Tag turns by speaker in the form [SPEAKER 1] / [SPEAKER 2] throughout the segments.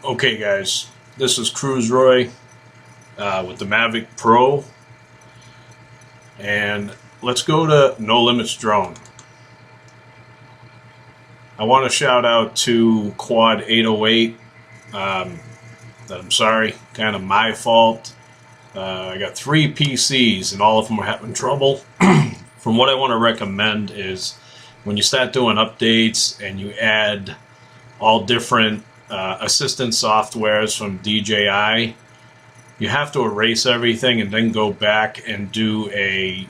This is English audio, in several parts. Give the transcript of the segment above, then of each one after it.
[SPEAKER 1] Okay guys, this is Cruz Roy with the Mavic Pro, and let's go to No Limits Drone. I want to shout out to Quad 808, that I'm sorry, kind of my fault. I got 3 PCs and all of them are having trouble. From what I want to recommend is when you start doing updates and you add all different assistant softwares from DJI, you have to erase everything and then go back and do a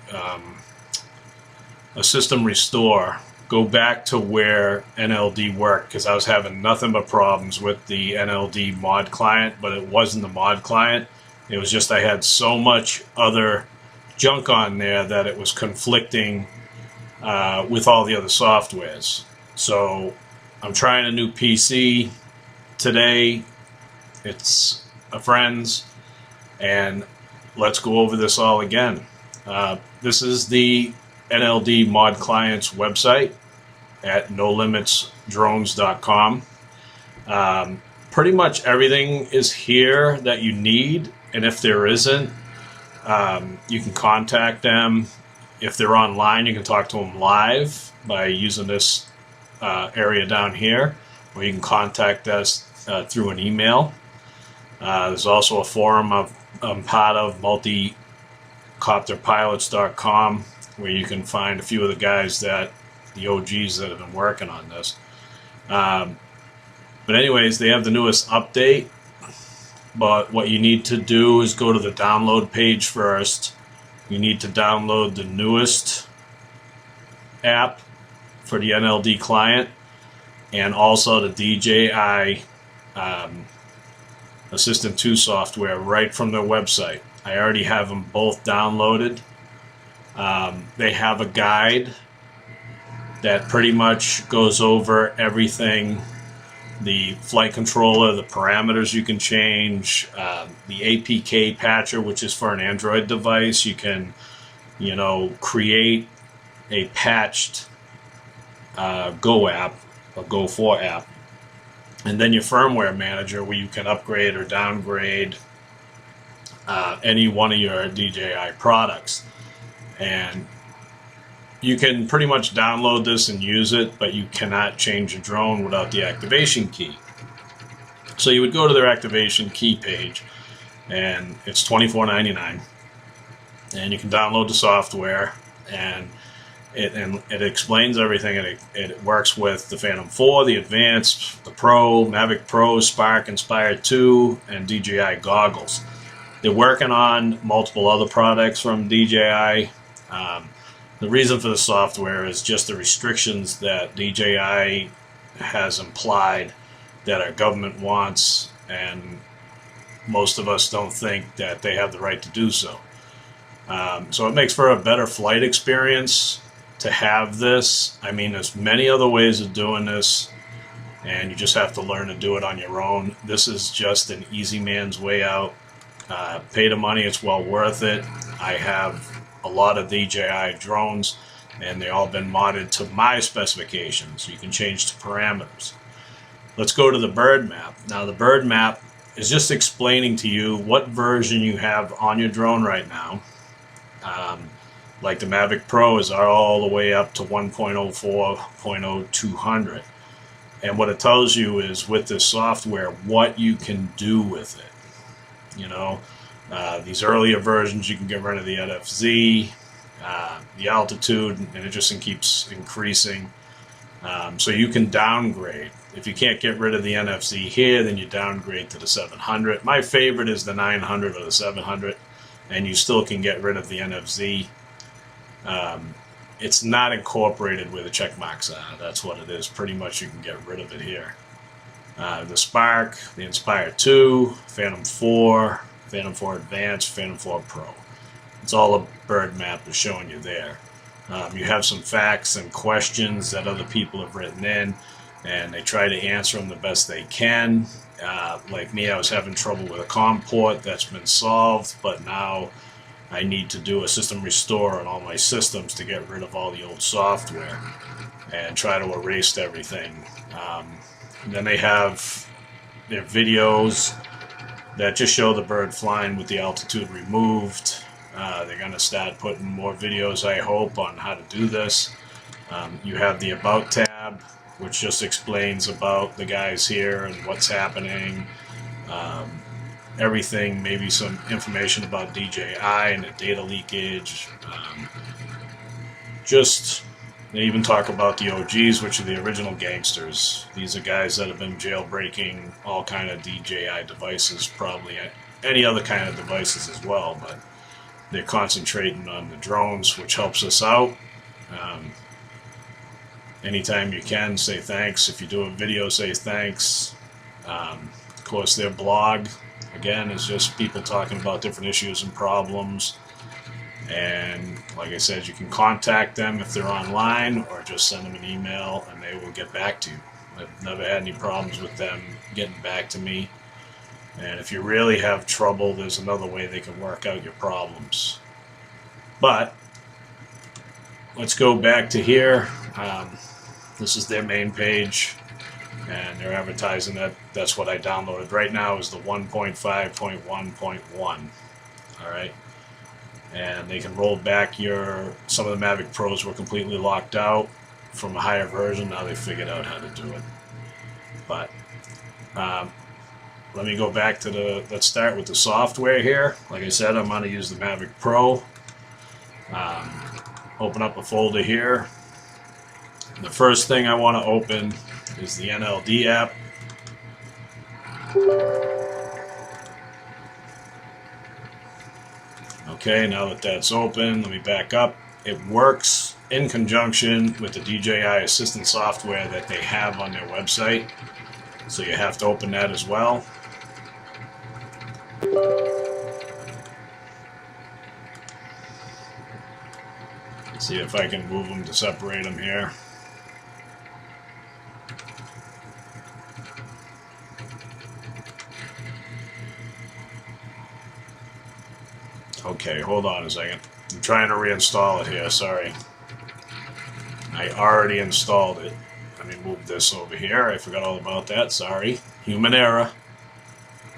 [SPEAKER 1] system restore. Go back to where NLD worked, because I was having nothing but problems with the Nld Mod Client, but it wasn't the Mod Client. It was just I had so much other junk on there that it was conflicting with all the other softwares. So I'm trying a new PC today. It's a friend's, and let's go over this all again. This is the Nld Mod Client's website at nolimitsdrones.com. Pretty much everything is here that you need, and if there isn't, you can contact them. If they're online, you can talk to them live by using this area down here, or you can contact us through an email. There's also a forum I'm part of, multicopterpilots.com, where you can find a few of the guys the OGs that have been working on this. But anyways, they have the newest update, but what you need to do is go to the download page first. You need to download the newest app for the NLD client, and also the DJI Assistant 2 software right from their website. I already have them both downloaded. They have a guide that pretty much goes over everything: the flight controller, the parameters you can change, the APK patcher, which is for an Android device. You can, create a patched Go app, a Go 4 app, and then your firmware manager, where you can upgrade or downgrade any one of your DJI products. And you can pretty much download this and use it, but you cannot change a drone without the activation key. So you would go to their activation key page, and it's $24.99, and you can download the software, and it explains everything. It works with the Phantom 4, the Advanced, the Pro, Mavic Pro, Spark, Inspire 2, and DJI goggles. They're working on multiple other products from DJI. The reason for the software is just the restrictions that DJI has implied that our government wants, and most of us don't think that they have the right to do so. So it makes for a better flight experience to have this. I mean, there's many other ways of doing this, and you just have to learn to do it on your own. This is just an easy man's way out. Pay the money, it's well worth it. I have a lot of DJI drones, and they all been modded to my specifications. You can change the parameters. Let's go to the bird map. Now, the bird map is just explaining to you what version you have on your drone right now. Like the Mavic Pro is all the way up to 1.04.0200. And what it tells you is, with this software, what you can do with it. These earlier versions, you can get rid of the NFZ, the altitude, and it just keeps increasing. So you can downgrade. If you can't get rid of the NFZ here, then you downgrade to the 700. My favorite is the 900 or the 700, and you still can get rid of the NFZ. It's not incorporated where the check marks are. That's what it is. Pretty much you can get rid of it here. The Spark, the Inspire 2, Phantom 4, Phantom 4 Advanced, Phantom 4 Pro. It's all a bird map is showing you there. You have some facts and questions that other people have written in, and they try to answer them the best they can. Like me, I was having trouble with a COM port. That's been solved, but now I need to do a system restore on all my systems to get rid of all the old software and try to erase everything. And then they have They're videos that just show the bird flying with the altitude removed. They're going to start putting more videos, I hope, on how to do this. You have the About tab, which just explains about the guys here and what's happening. Everything, maybe some information about DJI and the data leakage. They even talk about the OGs, which are the original gangsters. These are guys that have been jailbreaking all kind of DJI devices, probably any other kind of devices as well, but they're concentrating on the drones, which helps us out. Anytime you can, say thanks. If you do a video, say thanks. Of course, their blog, again, is just people talking about different issues and problems. And like I said, you can contact them if they're online, or just send them an email and they will get back to you. I've never had any problems with them getting back to me. And if you really have trouble, there's another way they can work out your problems. But let's go back to here. This is their main page, and they're advertising that that's what I downloaded. Right now is the 1.5.1.1. All right. And they can roll back some of the Mavic Pros were completely locked out from a higher version. Now they figured out how to do it. But let me go back to let's start with the software here. Like I said, I'm going to use the Mavic Pro. Open up a folder here. The first thing I want to open is the NLD app. Okay, now that that's open, let me back up. It works in conjunction with the DJI Assistant software that they have on their website. So you have to open that as well. Let's see if I can move them to separate them here. Okay, hold on a second. I'm trying to reinstall it here, sorry. I already installed it. Let me move this over here. I forgot all about that, sorry. Human error.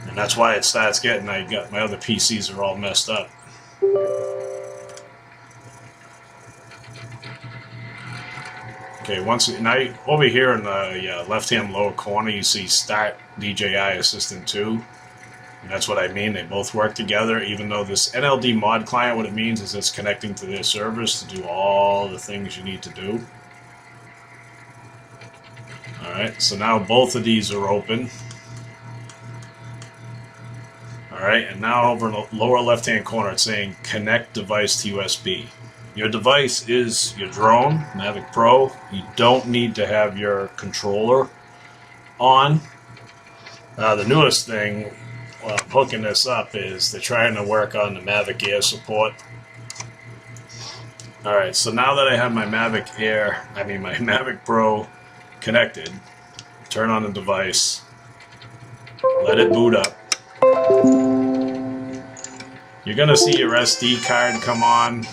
[SPEAKER 1] And that's why it starts getting, my other PCs are all messed up. Okay, now over here in the left-hand lower corner, you see Start DJI Assistant 2. And that's what I mean, they both work together, even though this NLD Mod Client, what it means is it's connecting to their servers to do all the things you need to do. Alright, so now both of these are open. Alright, and now over in the lower left-hand corner, it's saying Connect Device to USB. Your device is your drone, Mavic Pro. You don't need to have your controller on. The newest thing, while I'm hooking this up, is they're trying to work on the Mavic Air support. Alright, so now that I have my Mavic Pro connected, turn on the device, let it boot up. You're going to see your SD card come on.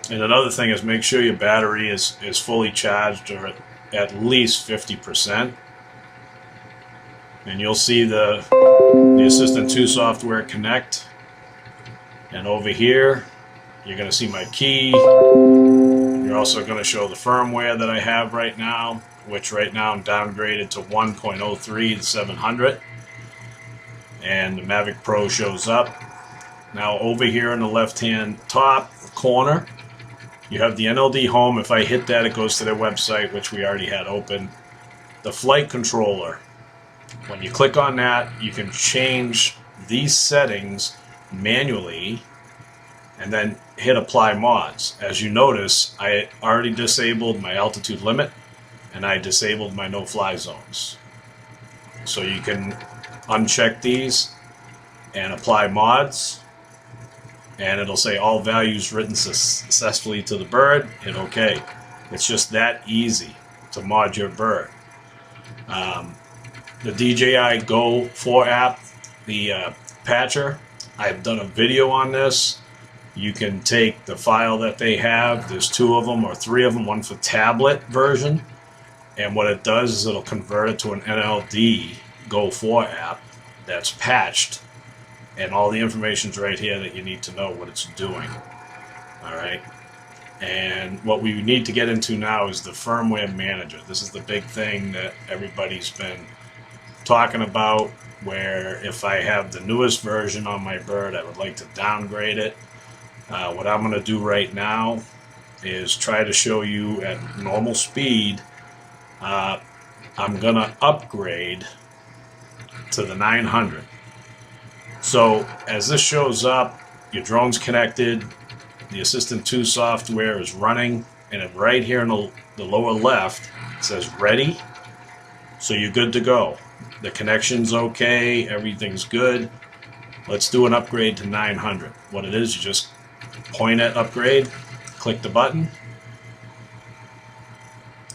[SPEAKER 1] And another thing is make sure your battery is fully charged, or at least 50%. And you'll see the Assistant 2 software connect. And over here, you're going to see my key. You're also going to show the firmware that I have right now, which right now I'm downgraded to 1.03 to 700. And the Mavic Pro shows up. Now over here in the left-hand top corner, you have the NLD Home. If I hit that, it goes to their website, which we already had open. The flight controller. When you click on that, you can change these settings manually and then hit Apply Mods. As you notice, I already disabled my altitude limit and I disabled my no-fly zones. So you can uncheck these and apply mods, and it'll say all values written successfully to the bird. Hit OK. It's just that easy to mod your bird. The DJI Go 4 app, the patcher, I've done a video on this. You can take the file that they have, there's 2 of them or 3 of them, one for tablet version And what it does is it'll convert it to an NLD Go 4 app that's patched, and all the information's right here that you need to know what it's doing. All right. And what we need to get into now is the firmware manager. This is the big thing that everybody's been talking about, where if I have the newest version on my bird, I would like to downgrade it. What I'm going to do right now is try to show you at normal speed. I'm going to upgrade to the 900. So as this shows up, your drone's connected, the Assistant 2 software is running, and right here in the lower left it says ready. So you're good to go. The connection's okay, everything's good. Let's do an upgrade to 900. What it is, you just point at upgrade, click the button,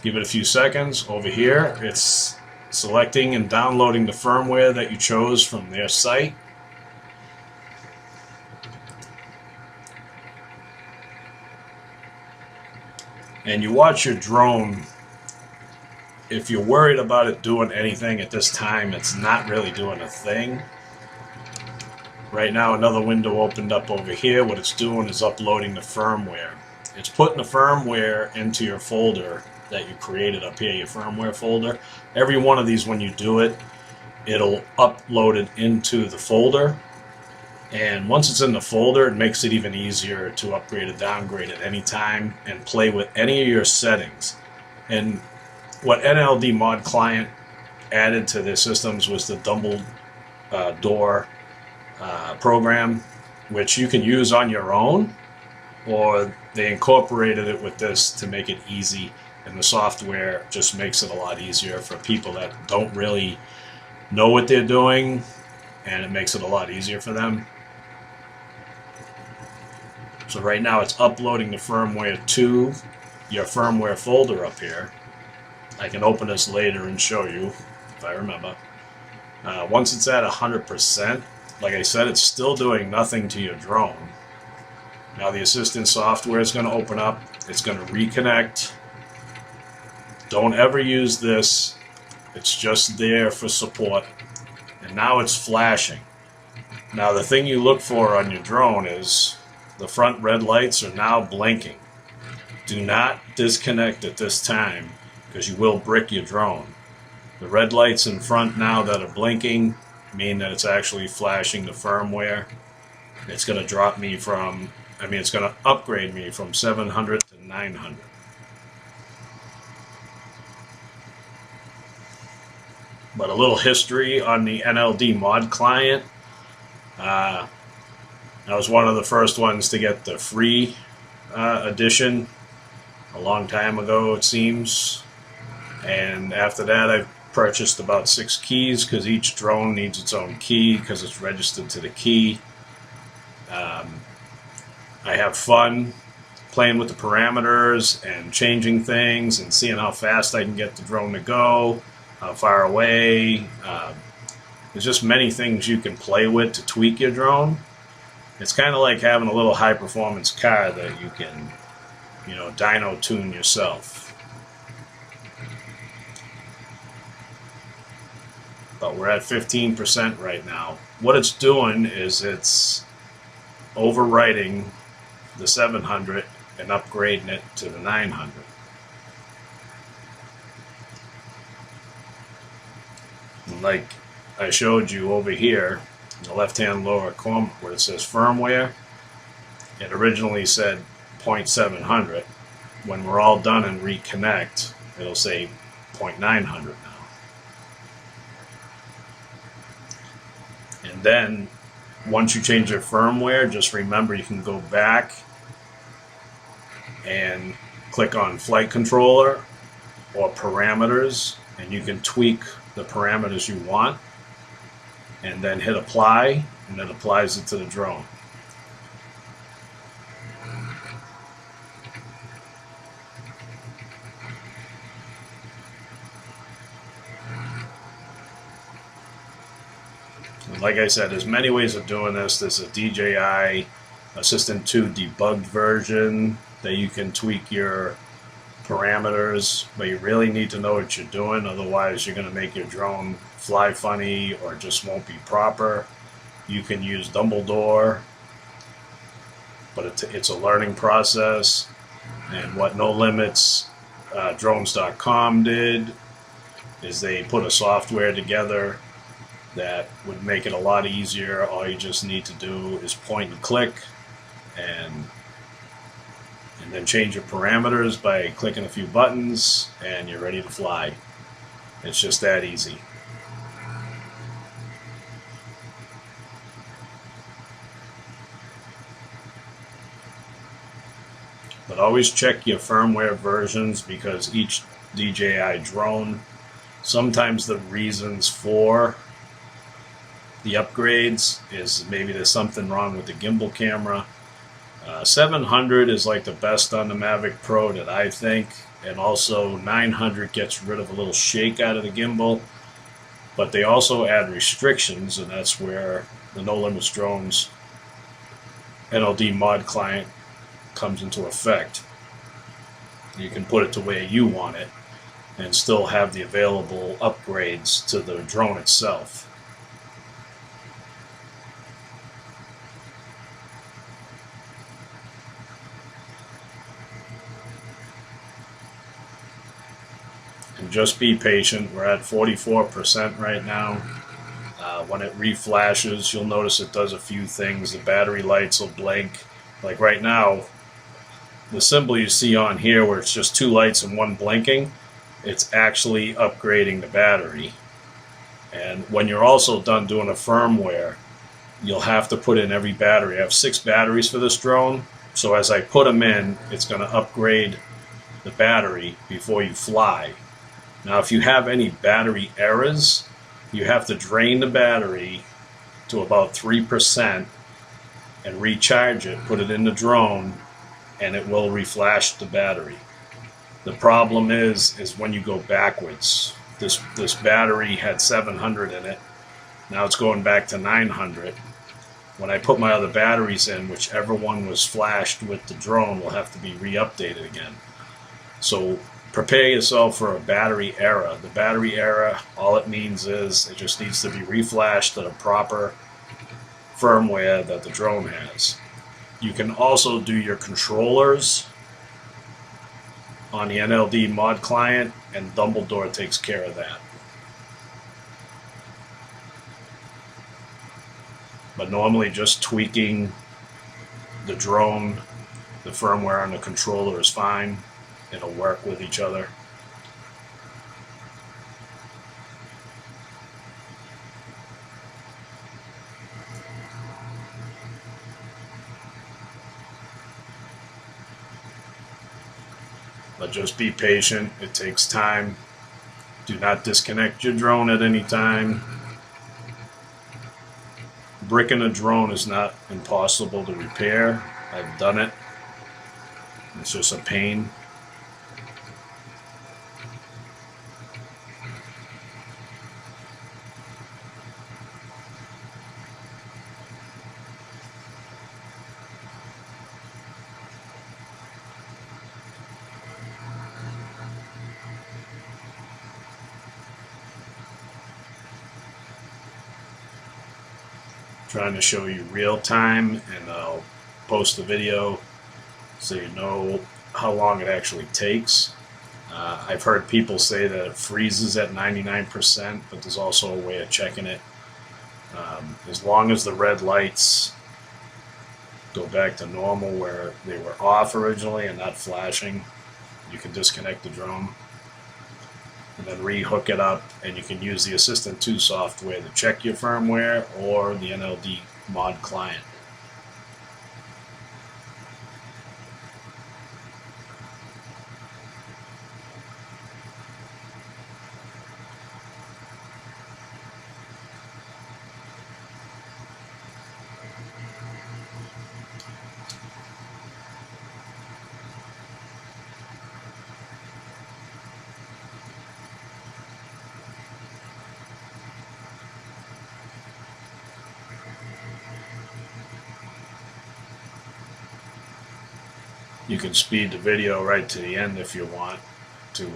[SPEAKER 1] give it a few seconds. Over here it's selecting and downloading the firmware that you chose from their site. And you watch your drone. If you're worried about it doing anything at this time, it's not really doing a thing. Right now another window opened up over here. What it's doing is uploading the firmware. It's putting the firmware into your folder that you created up here, your firmware folder. Every one of these, when you do it, it'll upload it into the folder. And once it's in the folder, it makes it even easier to upgrade or downgrade at any time and play with any of your settings. And what Nld Mod Client added to their systems was the double door program, which you can use on your own, or they incorporated it with this to make it easy, and the software just makes it a lot easier for people that don't really know what they're doing, and it makes it a lot easier for them. So right now it's uploading the firmware to your firmware folder up here. I can open this later and show you if I remember. Once it's at 100%, like I said, it's still doing nothing to your drone. Now the assistant software is going to open up. It's going to reconnect. Don't ever use this. It's just there for support. And now it's flashing. Now the thing you look for on your drone is the front red lights are now blinking. Do not disconnect at this time, because you will brick your drone. The red lights in front now that are blinking mean that it's actually flashing the firmware. It's going to drop me from, it's going to upgrade me from 700 to 900. But a little history on the Nld Mod Client. I was one of the first ones to get the free edition a long time ago, it seems. And after that, I've purchased about 6 keys, because each drone needs its own key because it's registered to the key. I have fun playing with the parameters and changing things and seeing how fast I can get the drone to go, how far away. There's just many things you can play with to tweak your drone. It's kind of like having a little high-performance car that you can, dyno tune yourself. But we're at 15% right now. What it's doing is it's overwriting the 700 and upgrading it to the 900. And like I showed you over here, in the left-hand lower corner where it says firmware, it originally said 0.700. When we're all done and reconnect, it'll say 0.900 now. And then once you change your firmware, just remember you can go back and click on flight controller or parameters, and you can tweak the parameters you want, and then hit apply, and it applies it to the drone. And like I said, there's many ways of doing this. There's a DJI Assistant 2 debugged version that you can tweak your parameters, but you really need to know what you're doing. Otherwise, you're going to make your drone fly funny or just won't be proper. You can use Dumbledore, but it's a learning process. And what No Limits drones.com did is they put a software together that would make it a lot easier. All you just need to do is point and click, and then change your parameters by clicking a few buttons, and you're ready to fly. It's just that easy. But always check your firmware versions, because each DJI drone, sometimes the reasons for the upgrades is maybe there's something wrong with the gimbal camera. 700 is like the best on the Mavic Pro that I think, and also 900 gets rid of a little shake out of the gimbal, but they also add restrictions, and that's where the No Limits Drones Nld Mod Client comes into effect. You can put it to where you want it and still have the available upgrades to the drone itself. And just be patient. We're at 44% right now. When it reflashes, you'll notice it does a few things. The battery lights will blink. Like right now, the symbol you see on here where it's just two lights and one blinking, it's actually upgrading the battery. And when you're also done doing a firmware, you'll have to put in every battery. I have 6 batteries for this drone, so as I put them in, it's going to upgrade the battery before you fly. Now, if you have any battery errors, you have to drain the battery to about 3% and recharge it, put it in the drone, and it will reflash the battery. The problem is when you go backwards. This battery had 700 in it. Now it's going back to 900. When I put my other batteries in, whichever one was flashed with the drone will have to be re-updated again. So prepare yourself for a battery error. The battery error, all it means is it just needs to be reflashed to the proper firmware that the drone has. You can also do your controllers on the Nld Mod Client, and Dumbledore takes care of that. But normally just tweaking the drone, the firmware on the controller is fine. It'll work with each other. But just be patient. It takes time. Do not disconnect your drone at any time. Bricking a drone is not impossible to repair. I've done it. It's just a pain. Trying to show you real time, and I'll post the video so you know how long it actually takes. I've heard people say that it freezes at 99%, but there's also a way of checking it. As long as the red lights go back to normal where they were off originally and not flashing, you can disconnect the drone and then re-hook it up, and you can use the Assistant 2 software to check your firmware or the Nld Mod Client. You can speed the video right to the end if you want to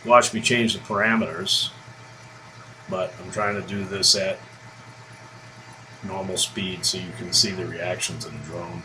[SPEAKER 1] watch me change the parameters, but I'm trying to do this at normal speed so you can see the reactions of the drone.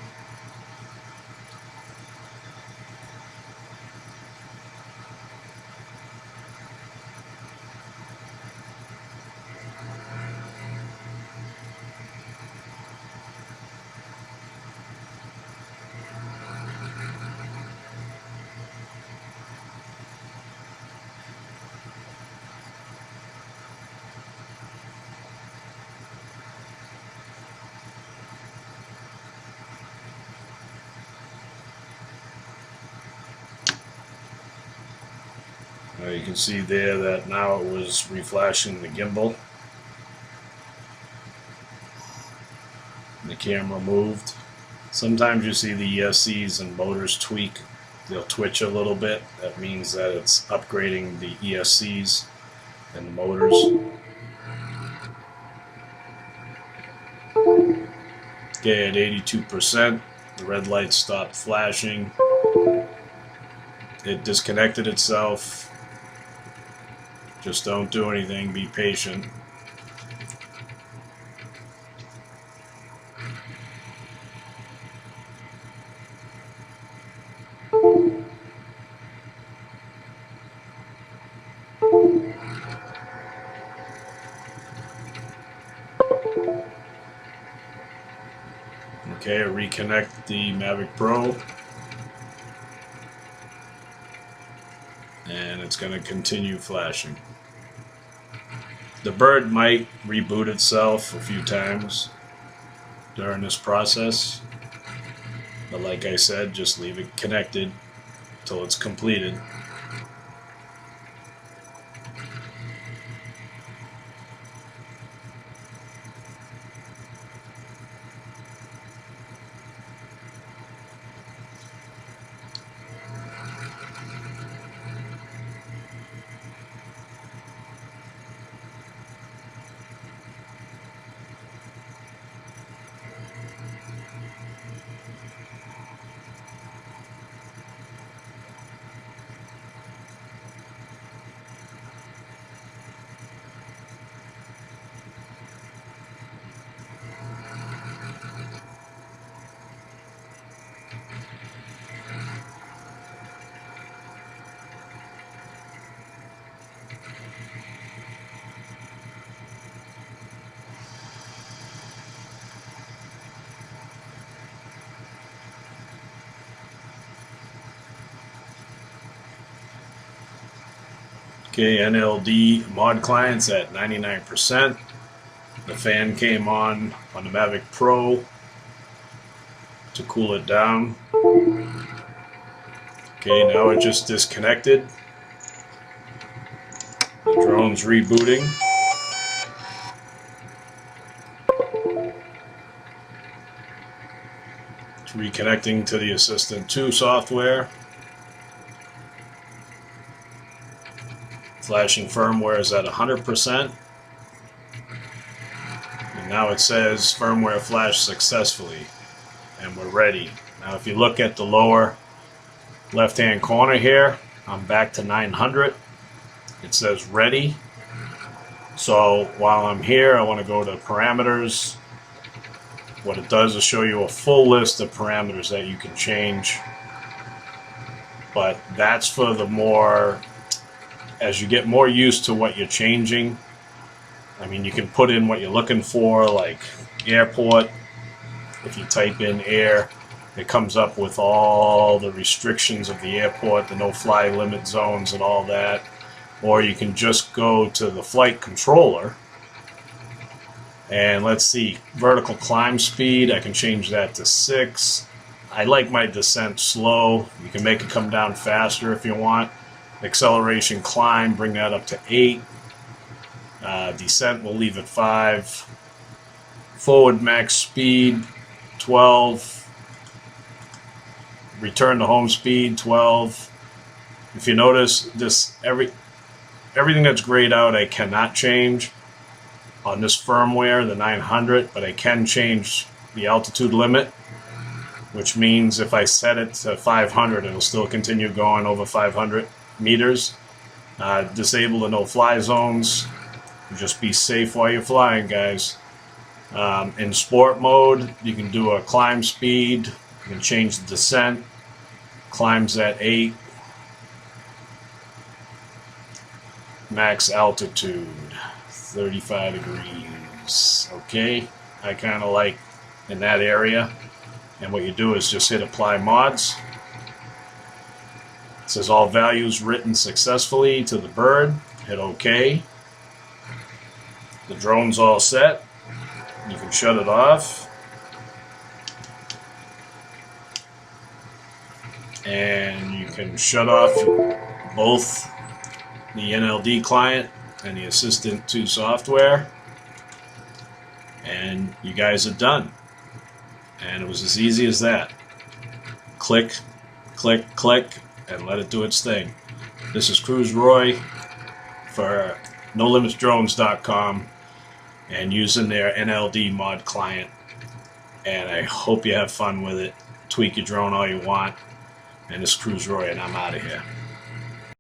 [SPEAKER 1] You can see there that now it was reflashing the gimbal. The camera moved. Sometimes you see the ESCs and motors tweak. They'll twitch a little bit. That means that it's upgrading the ESCs and the motors. Okay, at 82%, the red light stopped flashing. It disconnected itself. Just don't do anything, be patient. Okay, reconnect the Mavic Pro. And it's going to continue flashing. The bird might reboot itself a few times during this process, but like I said, just leave it connected till it's completed. Okay, Nld Mod Client's at 99%. The fan came on the Mavic Pro to cool it down. Okay, now it just disconnected. The drone's rebooting. It's reconnecting to the Assistant 2 software. Flashing firmware is at 100%. And now it says firmware flashed successfully. And we're ready. Now if you look at the lower left-hand corner here, I'm back to 900. It says ready. So while I'm here, I want to go to parameters. What it does is show you a full list of parameters that you can change. But that's for the more, as you get more used to what you're changing. I mean, you can put in what you're looking for, like airport. If you type in air, it comes up with all the restrictions of the airport, the no-fly limit zones and all that. Or you can just go to the flight controller. And let's see, vertical climb speed, I can change that to 6. I like my descent slow. You can make it come down faster if you want. Acceleration climb, bring that up to 8. Descent, we'll leave it 5. Forward max speed, 12. Return to home speed, 12. If you notice, this everything that's grayed out I cannot change on this firmware, the 900, but I can change the altitude limit. which means if I set it to 500, it'll still continue going over 500 meters. Disable the no-fly zones. Just be safe while you're flying, guys. In sport mode, you can do a climb speed. You can change the descent. Climbs at 8. Max altitude, 35 degrees. Okay, I kind of like in that area. And what you do is just hit apply mods. It says all values written successfully to the bird. Hit OK. The drone's all set. You can shut it off. And you can shut off both the NLD client and the Assistant 2 software. And you guys are done. And it was as easy as that. Click, click, click, and let it do its thing. This is Cruz Roy for NoLimitsDrones.com and using their Nld Mod Client. And I hope you have fun with it. Tweak your drone all you want. And this is Cruz Roy, and I'm out of here.